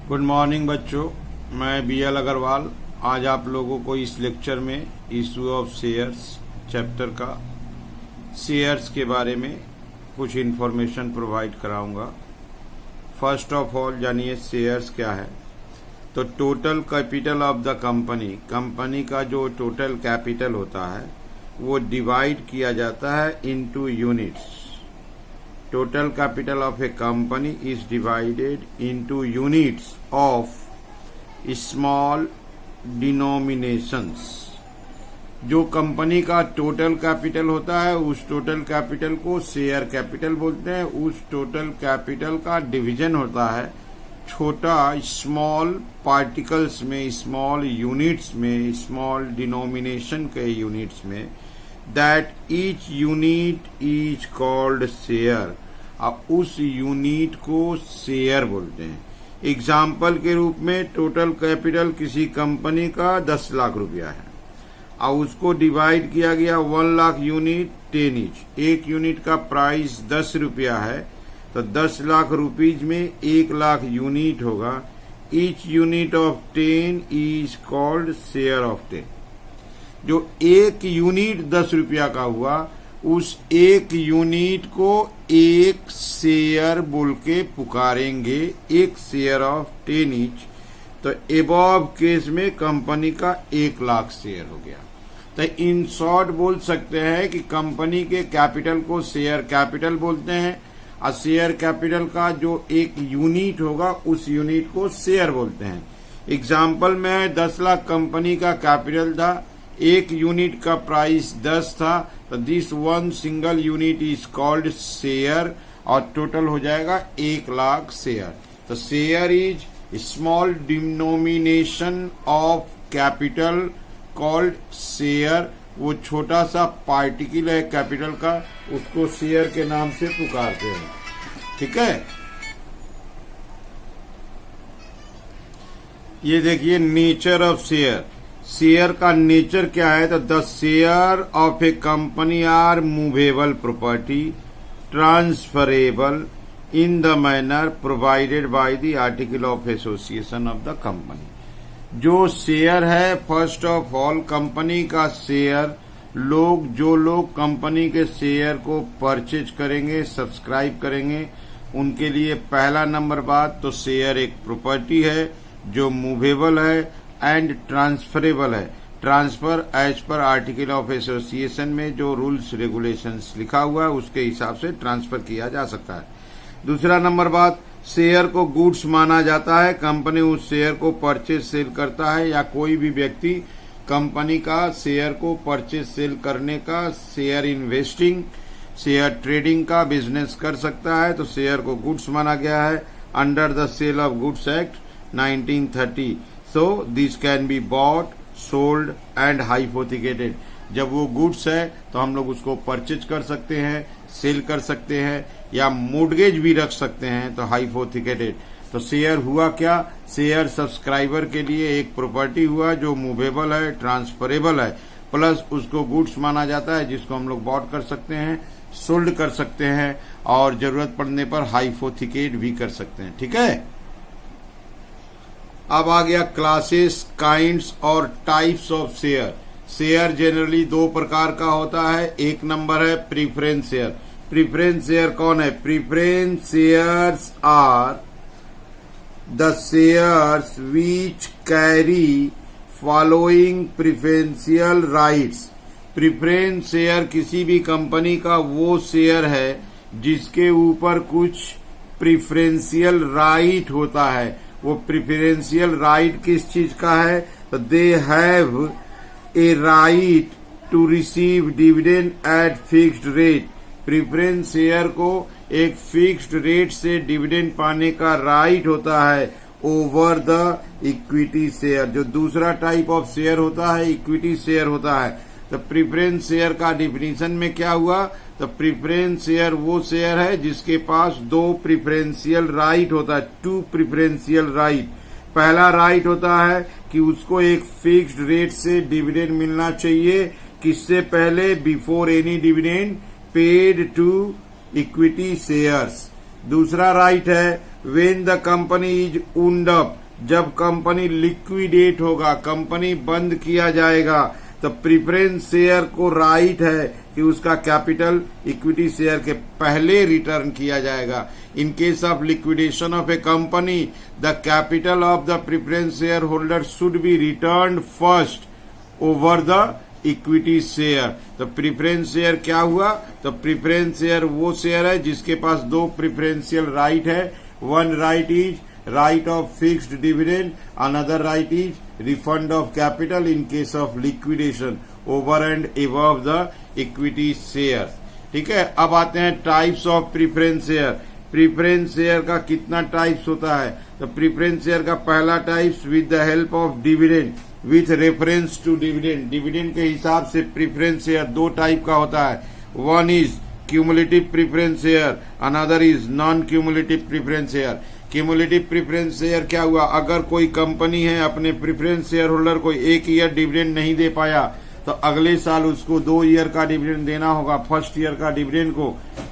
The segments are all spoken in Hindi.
गुड मॉर्निंग बच्चों, मैं BL अग्रवाल आज आप लोगों को इस लेक्चर में इशू ऑफ शेयर्स चैप्टर का शेयर्स के बारे में कुछ इन्फॉर्मेशन प्रोवाइड कराऊंगा। फर्स्ट ऑफ ऑल जानिए शेयर्स क्या है। तो total capital of the company का जो टोटल कैपिटल होता है वो डिवाइड किया जाता है into units. Total capital of a company is divided into units of small denominations। जो कंपनी का टोटल कैपिटल होता है उस टोटल कैपिटल को शेयर कैपिटल बोलते हैं। उस टोटल कैपिटल का डिवीजन होता है छोटा स्मॉल पार्टिकल्स में, स्मॉल यूनिट्स में, स्मॉल डिनोमिनेशन के यूनिट्स में। That each unit is called share. अब उस यूनिट को शेयर बोलते हैं। एग्जाम्पल के रूप में टोटल कैपिटल किसी कंपनी का 10 लाख रुपया है और उसको डिवाइड किया गया 1 लाख यूनिट 10 ईच। एक यूनिट का प्राइस 10 रुपया है तो 10 लाख रुपीज में 1 लाख यूनिट होगा। Each unit of 10 is called share of 10। जो एक यूनिट 10 रुपया का हुआ उस एक यूनिट को एक शेयर बोल के पुकारेंगे, एक शेयर ऑफ 10 ईच। तो एबव केस में कंपनी का 1 लाख शेयर हो गया। तो इन शॉर्ट बोल सकते हैं कि कंपनी के कैपिटल को शेयर कैपिटल बोलते हैं और शेयर कैपिटल का जो एक यूनिट होगा उस यूनिट को शेयर बोलते हैं। एग्जाम्पल में 10 लाख कंपनी का कैपिटल था, एक यूनिट का प्राइस 10 था तो this one single unit is called share और टोटल हो जाएगा 1 लाख शेयर। तो share is small denomination of capital called share. वो छोटा सा पार्टिकल है कैपिटल का, उसको शेयर के नाम से पुकारते हैं। ठीक है, ये देखिए नेचर ऑफ शेयर। शेयर का नेचर क्या है? तो the share of a company are movable property transferable in the manner provided by the article of association of the company. जो शेयर है, फर्स्ट ऑफ ऑल कंपनी का शेयर, जो लोग कंपनी के शेयर को परचेज करेंगे, सब्सक्राइब करेंगे, उनके लिए पहला नंबर बात तो शेयर एक प्रॉपर्टी है जो मूवेबल है एंड ट्रांसफरेबल है। Transfer as per article of association में जो रूल्स रेगुलेशंस लिखा हुआ है उसके हिसाब से ट्रांसफर किया जा सकता है। दूसरा नंबर बात, शेयर को गुड्स माना जाता है। कंपनी उस शेयर को परचेज सेल करता है या कोई भी व्यक्ति कंपनी का शेयर को परचेज सेल करने का, शेयर इन्वेस्टिंग, शेयर ट्रेडिंग का बिजनेस कर सकता है। तो शेयर को गुड्स माना गया है under the sale of goods act 1930। So this can be bought, sold and hypothecated। जब वो गुड्स है तो हम लोग उसको परचेज कर सकते हैं, सेल कर सकते हैं या मोर्गेज भी रख सकते हैं। तो हाइपोथिकेटेड। तो शेयर हुआ क्या? शेयर सब्सक्राइबर के लिए एक प्रॉपर्टी हुआ जो मूवेबल है, ट्रांसफरेबल है, प्लस उसको गुड्स माना जाता है जिसको हम लोग बॉट कर सकते हैं, सोल्ड कर सकते हैं और जरूरत पड़ने पर हाइपोथिकेट भी कर सकते हैं। ठीक है, अब आ गया क्लासेस, काइंड्स और types of share. Share generally 2 प्रकार का होता है। एक नंबर है प्रीफरेंस शेयर। प्रीफरेंस शेयर कौन है? Preference shares are the shares which carry following preferential rights. Preference share किसी भी कंपनी का वो शेयर है जिसके ऊपर कुछ प्रिफरेंशियल राइट होता है। वो प्रिफरेंशियल राइट किस चीज का है? तो they have a right to receive dividend at fixed rate. Preference share को एक फिक्स्ड रेट से डिविडेंड पाने का राइट होता है ओवर द इक्विटी शेयर। जो दूसरा टाइप ऑफ शेयर होता है इक्विटी शेयर होता है। तो प्रीफरेंस शेयर का डिफिनीशन में क्या हुआ? तो प्रीफरेंस शेयर वो शेयर है जिसके पास 2 प्रिफरेंशियल राइट होता है, 2 प्रिफरेंशियल राइट। पहला राइट होता है कि उसको एक फिक्स्ड रेट से डिविडेंड मिलना चाहिए। किससे पहले? Before any dividend paid to equity shares. दूसरा राइट है when the company is wound up, जब कंपनी लिक्विडेट होगा, कंपनी बंद किया जाएगा, तो प्रीफरेंस शेयर को राइट है कि उसका कैपिटल इक्विटी शेयर के पहले रिटर्न किया जाएगा। इन case of liquidation of a company the capital of the preference share holder should be written first over the equity share. तो प्रीफरेंस शेयर क्या हुआ? तो प्रीफरेंस शेयर वो शेयर है जिसके पास दो प्रीफरेंशियल राइट है। One right is right of fixed dividend, another right is refund of capital in case of liquidation over and above the equity share। ठीक है, अब आते हैं types of preference share. Preference share का कितना टाइप्स होता है? तो प्रीफरेंस शेयर का पहला types with the help of dividend with reference to dividend, dividend के हिसाब से प्रीफरेंस शेयर दो टाइप का होता है। One is cumulative preference share, another is non cumulative preference share. Cumulative preference share क्या हुआ? अगर कोई कंपनी है अपने प्रीफरेंस शेयर होल्डर को 1 ईयर डिविडेंड नहीं दे पाया तो अगले साल उसको 2 ईयर का डिविडेंड देना होगा। फर्स्ट ईयर का डिविडेंड को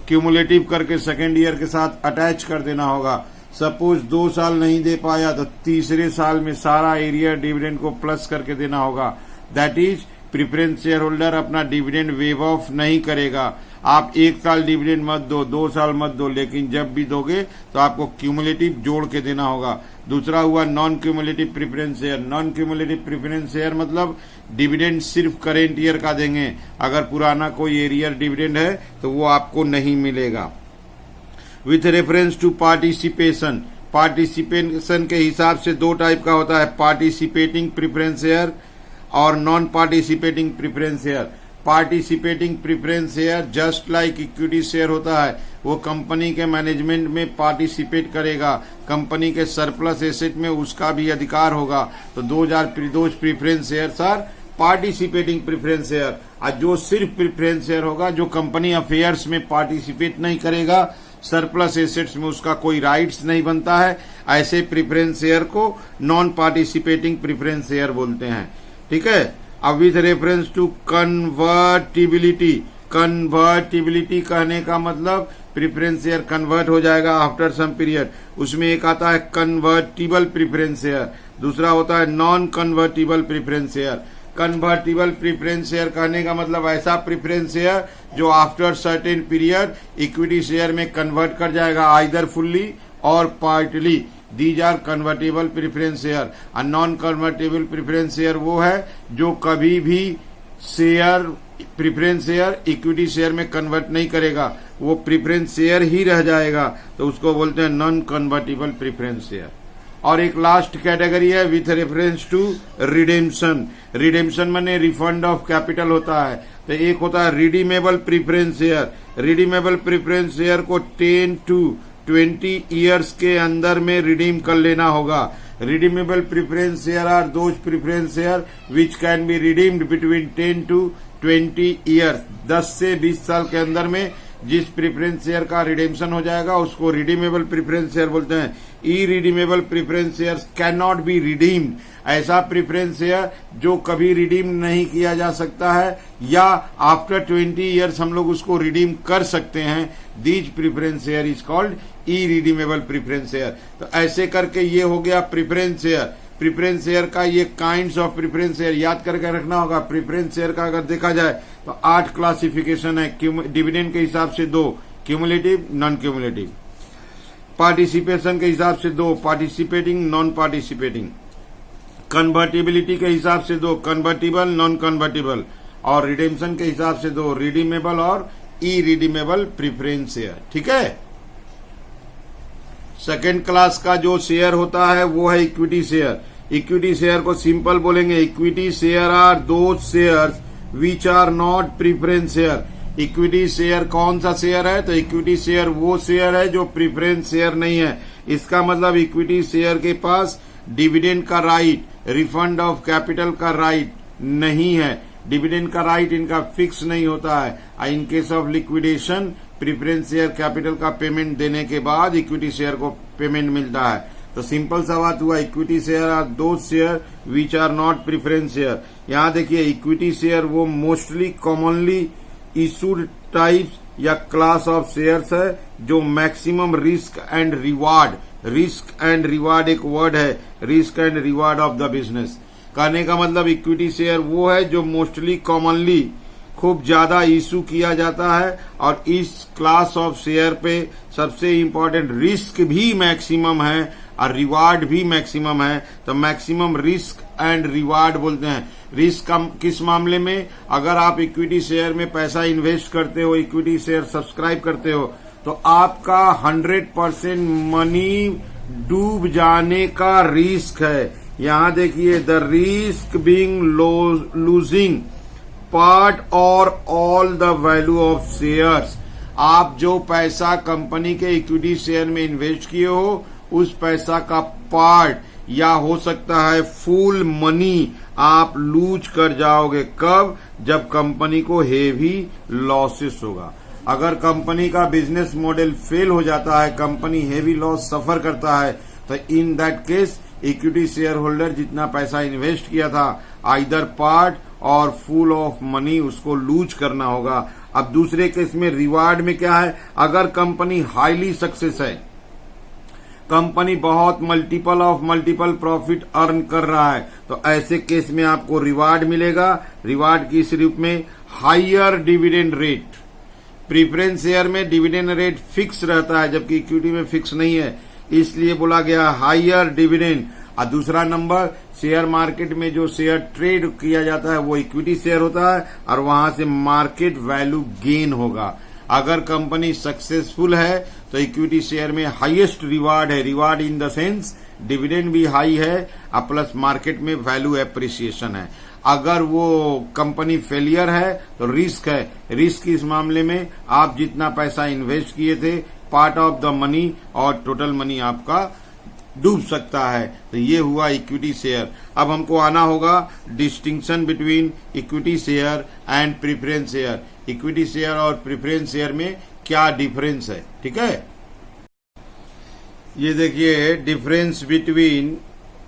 क्यूमुलेटिव करके सेकेंड ईयर के साथ अटैच कर देना होगा। सपोज 2 साल नहीं दे पाया तो तीसरे साल में सारा एरियर डिविडेंड को प्लस करके देना होगा। That is preference share holder अपना डिविडेंड वेव ऑफ नहीं करेगा। आप 1 साल डिविडेंड मत दो, 2 साल मत दो, लेकिन जब भी दोगे तो आपको क्यूमुलेटिव जोड़ के देना होगा। दूसरा हुआ non cumulative preference share. Non cumulative preference share मतलब डिविडेंड सिर्फ करेंट ईयर का देंगे, अगर पुराना कोई एरियर डिविडेंड है तो वो आपको नहीं मिलेगा। With reference to participation, participation के हिसाब से दो टाइप का होता है, पार्टिसिपेटिंग प्रीफरेंस शेयर और non participating preference share. Participating preference share just like equity share होता है, वो कंपनी के मैनेजमेंट में पार्टिसिपेट करेगा, कंपनी के सरप्लस एसेट में उसका भी अधिकार होगा। तो those preference shares are participating preference share. और जो सिर्फ प्रीफरेंस शेयर होगा जो कंपनी अफेयर्स में पार्टिसिपेट नहीं करेगा, सरप्लस एसेट्स में उसका कोई राइट्स नहीं बनता है, ऐसे प्रीफरेंस शेयर को नॉन पार्टिसिपेटिंग प्रीफरेंस शेयर बोलते हैं। ठीक है, अब with reference to convertibility, convertibility कहने का मतलब प्रीफरेंस शेयर कन्वर्ट हो जाएगा आफ्टर सम पीरियड। उसमें एक आता है कन्वर्टिबल प्रीफरेंस शेयर, दूसरा होता है non convertible preference share. Convertible preference share कहने का मतलब ऐसा प्रीफरेंस शेयर जो after certain period equity share में कन्वर्ट कर जाएगा, आइदर फुल्ली और partly. These are convertible preference share. और नॉन कन्वर्टेबल प्रीफरेंस शेयर वो है जो कभी भी share preference share equity share में कन्वर्ट नहीं करेगा, वो प्रीफरेंस शेयर ही रह जाएगा, तो उसको बोलते हैं नॉन कन्वर्टेबल प्रीफरेंस शेयर। और एक लास्ट कैटेगरी है with reference to redemption. Redemption माने रिफंड ऑफ कैपिटल होता है। तो एक होता है redeemable preference share. Redeemable preference share को 10 to 20 ईयर्स के अंदर में रिडीम कर लेना होगा। Redeemable preference share are those preference share which can be redeemed between 10 to 20 years. 10 से 20 साल के अंदर में जिस प्रीफरेंस शेयर का रिडेम्पशन हो जाएगा उसको रिडीमेबल प्रीफरेंस शेयर बोलते हैं। Irredeemable preference share can not be redeemed, ऐसा प्रीफरेंस शेयर जो कभी रिडीम नहीं किया जा सकता है या आफ्टर 20 ईयर्स हम लोग उसको रिडीम कर सकते हैं। These preference share is called E redeemable preference share. तो ऐसे करके ये हो गया प्रीफरेंस शेयर। प्रीफरेंस शेयर का ये काइंड्स ऑफ प्रीफरेंस शेयर याद करके रखना होगा। प्रीफरेंस शेयर का अगर देखा जाए तो 8 क्लासिफिकेशन है। डिविडेंड के हिसाब से 2, क्यूमुलेटिव, नॉन क्यूमुलेटिव। पार्टिसिपेशन के हिसाब से 2, पार्टिसिपेटिंग, नॉन पार्टिसिपेटिंग। कन्वर्टिबिलिटी के हिसाब से 2, कन्वर्टिबल, नॉन कन्वर्टिबल। और रिडेम्पशन के हिसाब से 2, रिडीमेबल और ई रिडीमेबल प्रीफरेंस शेयर। ठीक है, सेकेंड क्लास का जो शेयर होता है वो है इक्विटी शेयर। इक्विटी शेयर को सिंपल बोलेंगे, equity share are those shares which are not preference share. Equity share कौन सा शेयर है? तो इक्विटी शेयर वो शेयर है जो प्रीफरेंस शेयर नहीं है। इसका मतलब इक्विटी शेयर के पास डिविडेंड का राइट, रिफंड ऑफ कैपिटल का राइट नहीं है। डिविडेंड का राइट इनका फिक्स नहीं होता है। इन case of liquidation preference share capital का पेमेंट देने के बाद इक्विटी शेयर को पेमेंट मिलता है। तो सिंपल सा बात हुआ, equity share are those share which are not preference share. यहाँ देखिए इक्विटी शेयर वो मोस्टली कॉमनली इशूड टाइप्स या क्लास ऑफ शेयर्स है जो मैक्सिमम रिस्क एंड रिवार्ड एक वर्ड है, risk and reward of the business. कहने का मतलब इक्विटी शेयर वो है जो मोस्टली कॉमनली खूब ज्यादा इशू किया जाता है और इस क्लास ऑफ शेयर पे सबसे इंपॉर्टेंट रिस्क भी मैक्सिमम है और रिवार्ड भी मैक्सिमम है। तो मैक्सिमम रिस्क एंड रिवार्ड बोलते हैं। रिस्क किस मामले में, अगर आप इक्विटी शेयर में पैसा इन्वेस्ट करते हो, इक्विटी शेयर सब्सक्राइब करते हो, तो आपका 100% मनी डूब जाने का रिस्क है। यहां देखिए, the risk being losing part और all the value of shares. आप जो पैसा कंपनी के इक्विटी शेयर में इन्वेस्ट किए हो, उस पैसा का पार्ट या हो सकता है फुल मनी आप लूज कर जाओगे। कब? जब कंपनी को हेवी लॉसेस होगा। अगर कंपनी का बिजनेस मॉडल फेल हो जाता है, कंपनी हेवी लॉस सफर करता है, तो in that case equity share holder जितना पैसा इन्वेस्ट किया था, आइदर पार्ट और फुल ऑफ मनी उसको लूज करना होगा। अब दूसरे केस में रिवार्ड में क्या है, अगर कंपनी हाईली सक्सेस है, कंपनी बहुत मल्टीपल प्रॉफिट अर्न कर रहा है, तो ऐसे केस में आपको रिवार्ड मिलेगा। रिवार्ड किस रूप में? Higher dividend rate. Preference share में डिविडेंड रेट फिक्स रहता है, जबकि इक्विटी में फिक्स नहीं है, इसलिए बोला गया हायर डिविडेंड। और दूसरा नंबर, शेयर मार्केट में जो शेयर ट्रेड किया जाता है वो इक्विटी शेयर होता है और वहां से मार्केट वैल्यू गेन होगा। अगर कंपनी सक्सेसफुल है तो इक्विटी शेयर में हाईएस्ट रिवार्ड है, reward in the sense dividend भी हाई है और प्लस मार्केट में वैल्यू एप्रिसिएशन है। अगर वो कंपनी फेलियर है तो रिस्क है। रिस्क इस मामले में आप जितना पैसा इन्वेस्ट किए थे, पार्ट ऑफ द मनी और टोटल मनी आपका डूब सकता है। तो ये हुआ इक्विटी शेयर। अब हमको आना होगा distinction between equity share and preference share. Equity share और प्रीफरेंस शेयर में क्या डिफरेंस है, ठीक है। ये देखिए, difference between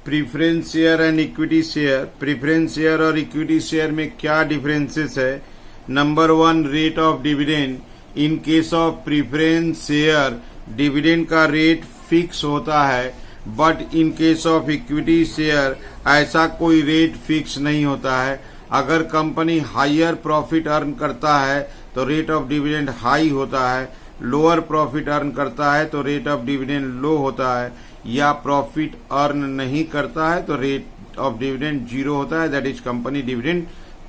preference share and equity share. Preference share और इक्विटी शेयर में क्या डिफरेंसेस है। Number 1, rate of dividend. In case of preference share dividend का रेट फिक्स होता है, but in case of equity share ऐसा कोई रेट फिक्स नहीं होता है। अगर कंपनी हायर प्रॉफिट अर्न करता है तो रेट ऑफ डिविडेंड हाई होता है, लोअर प्रॉफिट अर्न करता है तो रेट ऑफ डिविडेंड लो होता है, या प्रॉफिट अर्न नहीं करता है तो रेट ऑफ डिविडेंड 0 होता है, that is company dividend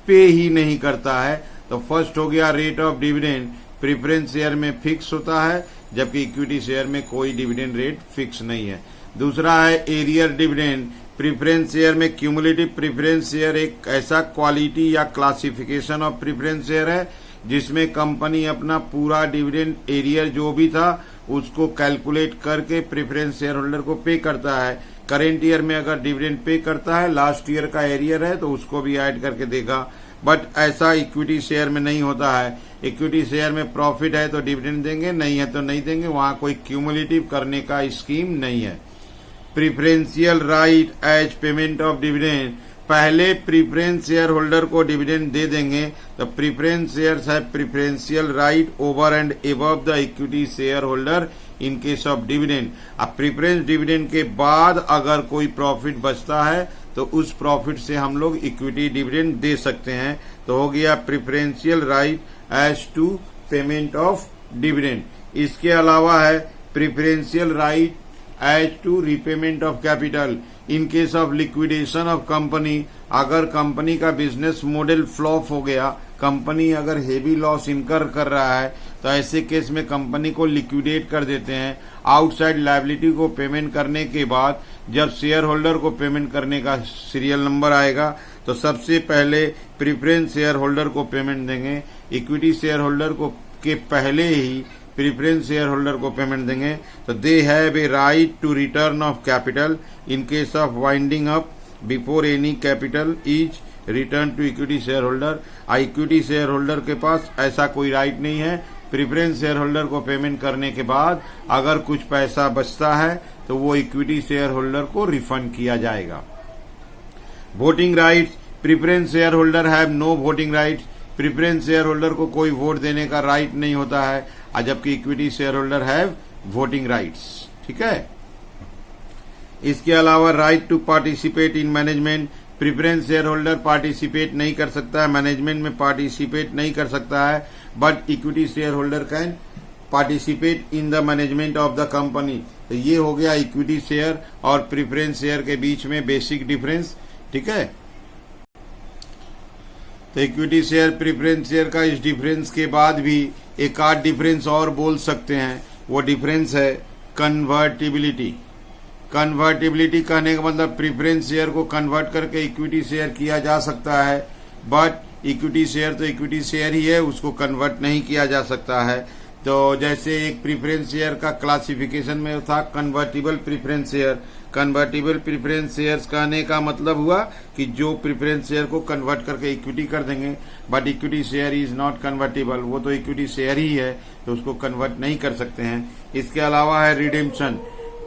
pay ही नहीं करता है। तो फर्स्ट हो गया rate of dividend. Preference share में फिक्स होता है, जबकि इक्विटी शेयर में कोई डिविडेंड रेट फिक्स नहीं है। दूसरा है एरियर डिविडेंड। प्रीफरेंस शेयर में क्यूमुलेटिव प्रीफरेंस शेयर एक ऐसा क्वालिटी या क्लासिफिकेशन ऑफ प्रीफरेंस शेयर है जिसमें कंपनी अपना पूरा डिविडेंड एरियर जो भी था उसको कैलकुलेट करके प्रेफरेंस शेयर होल्डर को पे करता है। करेंट ईयर में अगर डिविडेंड पे करता है, लास्ट ईयर का एरियर है तो उसको भी ऐड करके देगा। बट ऐसा इक्विटी शेयर में नहीं होता है। इक्विटी शेयर में प्रॉफिट है तो डिविडेंड देंगे, नहीं है तो नहीं देंगे, वहां कोई क्यूमुलेटिव करने का स्कीम नहीं है। Preferential right as payment of dividend. पहले प्रीफरेंस शेयर होल्डर को डिविडेंड दे देंगे तो प्रीफरेंस शेयर्स है preferential right over and above the equity share holder in case of dividend. अब प्रीफरेंस डिविडेंड के बाद अगर कोई प्रॉफिट बचता है तो उस प्रॉफिट से हम लोग इक्विटी डिविडेंड दे सकते हैं। तो हो गया preferential right as to payment of dividend. इसके अलावा है preferential right as to repayment of capital in case of liquidation of company. अगर कंपनी का बिजनेस मॉडल फ्लॉप हो गया, कंपनी अगर हेवी लॉस इनकर कर रहा है, तो ऐसे केस में कंपनी को लिक्विडेट कर देते हैं। आउटसाइड लायबिलिटी को पेमेंट करने के बाद जब शेयर होल्डर को पेमेंट करने का सीरियल नंबर आएगा तो सबसे पहले प्रीफरेंस शेयर होल्डर को पेमेंट देंगे। इक्विटी शेयर होल्डर को के पहले ही प्रीफरेंस शेयर होल्डर को पेमेंट देंगे। तो they have a right to return of capital in case of winding up before any capital is return to equity share holder. Equity share holder के पास ऐसा कोई राइट नहीं है। प्रीफरेंस शेयर होल्डर को पेमेंट करने के बाद अगर कुछ पैसा बचता है तो वो इक्विटी शेयर होल्डर को रिफंड किया जाएगा। Voting rights. Preference share holder have no voting rights. Preference share holder को कोई वोट देने का राइट नहीं होता है, जबकि equity share holder have voting rights. ठीक है। इसके अलावा right to participate in management, preference share holder participate नहीं कर सकता है, मैनेजमेंट में पार्टिसिपेट नहीं कर सकता है, but equity share holder can participate in the management of the company. तो ये हो गया इक्विटी शेयर और प्रेफरेंस शेयर के बीच में बेसिक डिफरेंस। ठीक है। तो इक्विटी शेयर प्रेफरेंस शेयर का इस डिफरेंस के बाद भी एक आध डिफरेंस और बोल सकते हैं, वो डिफरेंस है कन्वर्टिबिलिटी। कन्वर्टिबिलिटी कहने का मतलब प्रेफरेंस शेयर को कन्वर्ट करके इक्विटी शेयर किया जा सकता है, बट इक्विटी शेयर तो इक्विटी शेयर ही है, उसको कन्वर्ट नहीं किया जा सकता है। तो जैसे एक प्रेफरेंस शेयर का क्लासिफिकेशन में था convertible preference share. Convertible preference shares कहने का मतलब हुआ कि जो प्रेफरेंस शेयर को कन्वर्ट करके इक्विटी कर देंगे, but equity share is not convertible, वो तो इक्विटी शेयर ही है, तो उसको कन्वर्ट नहीं कर सकते हैं। इसके अलावा है रिडीम्पशन।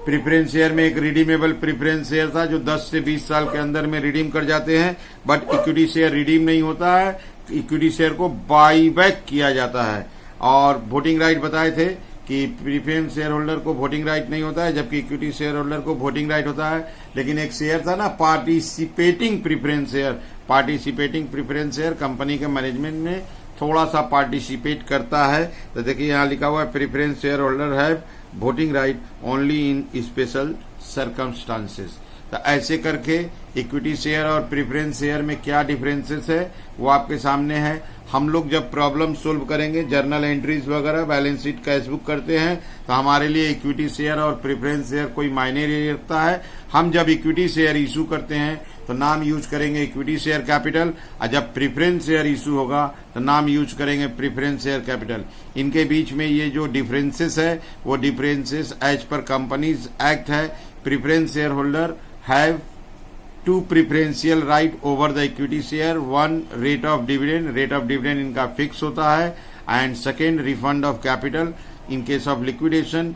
प्रेफरेंस शेयर में एक रिडीमेबल प्रेफरेंस शेयर था जो 10 से 20 साल के अंदर में रिडीम कर जाते हैं, बट इक्विटी शेयर रिडीम नहीं होता है, इक्विटी शेयर को बाई बैक किया जाता है। और वोटिंग राइट बताए थे कि प्रेफरेंस शेयर होल्डर को वोटिंग राइट नहीं होता है, जबकि इक्विटी शेयर होल्डर को वोटिंग राइट होता है। लेकिन एक शेयर था ना participating preference share, participating preference share company के मैनेजमेंट में थोड़ा सा पार्टिसिपेट करता है। तो देखिए यहाँ लिखा हुआ है preference share holder have voting right only in special circumstances. तो ऐसे करके इक्विटी शेयर और प्रेफरेंस शेयर में क्या डिफरेंसेस है वो आपके सामने है। हम लोग जब प्रॉब्लम सोल्व करेंगे, जर्नल एंट्रीज वगैरह, बैलेंस शीट, कैश बुक करते हैं, तो हमारे लिए इक्विटी शेयर और प्रेफरेंस शेयर कोई मायने नहीं रखता है। हम जब इक्विटी शेयर इशू करते हैं तो नाम यूज करेंगे इक्विटी शेयर कैपिटल, और जब प्रेफरेंस शेयर इशू होगा तो नाम यूज करेंगे प्रेफरेंस शेयर कैपिटल। इनके बीच में ये जो डिफरेंसेस है वो differences as per companies act है। Preference share holder have two preferential right over the equity share, one rate of dividend, rate of dividend इनका फिक्स होता है, and second refund of capital in case of liquidation.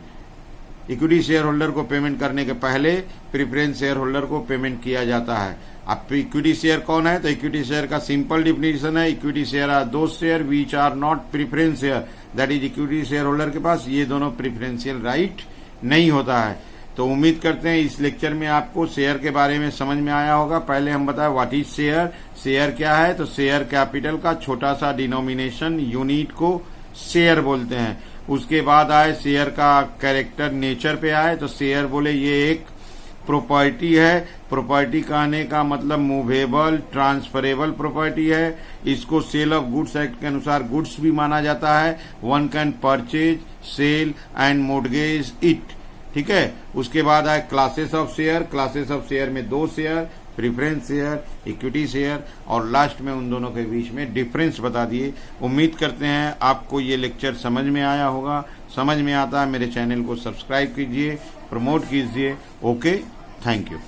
Equity share holder को पेमेंट करने के पहले प्रेफरेंस शेयर होल्डर को पेमेंट किया जाता है। अब इक्विटी शेयर कौन है, तो इक्विटी शेयर का सिंपल डिफिनेशन है, equity share are those share which are not preference share, that is equity share holder के पास ये दोनों प्रेफरेंशियल राइट नहीं होता है। तो उम्मीद करते हैं इस लेक्चर में आपको शेयर के बारे में समझ में आया होगा। पहले हम बताएं व्हाट इज शेयर। शेयर क्या है, तो शेयर कैपिटल का छोटा सा डिनोमिनेशन यूनिट को शेयर बोलते हैं। उसके बाद आए शेयर का कैरेक्टर नेचर पे आए, तो शेयर बोले ये एक प्रॉपर्टी है। प्रॉपर्टी कहने का मतलब मूवेबल ट्रांसफरेबल प्रॉपर्टी है। इसको सेल ऑफ गुड्स एक्ट के अनुसार गुड्स भी माना जाता है। One can purchase, sale and mortgage it. ठीक है। उसके बाद आए classes of share. Classes of share में दो share, preference share, equity share, और लास्ट में उन दोनों के बीच में डिफरेंस बता दिए। उम्मीद करते हैं आपको ये लेक्चर समझ में आया होगा। समझ में आता है मेरे चैनल को सब्सक्राइब कीजिए, प्रमोट कीजिए। Okay, thank you.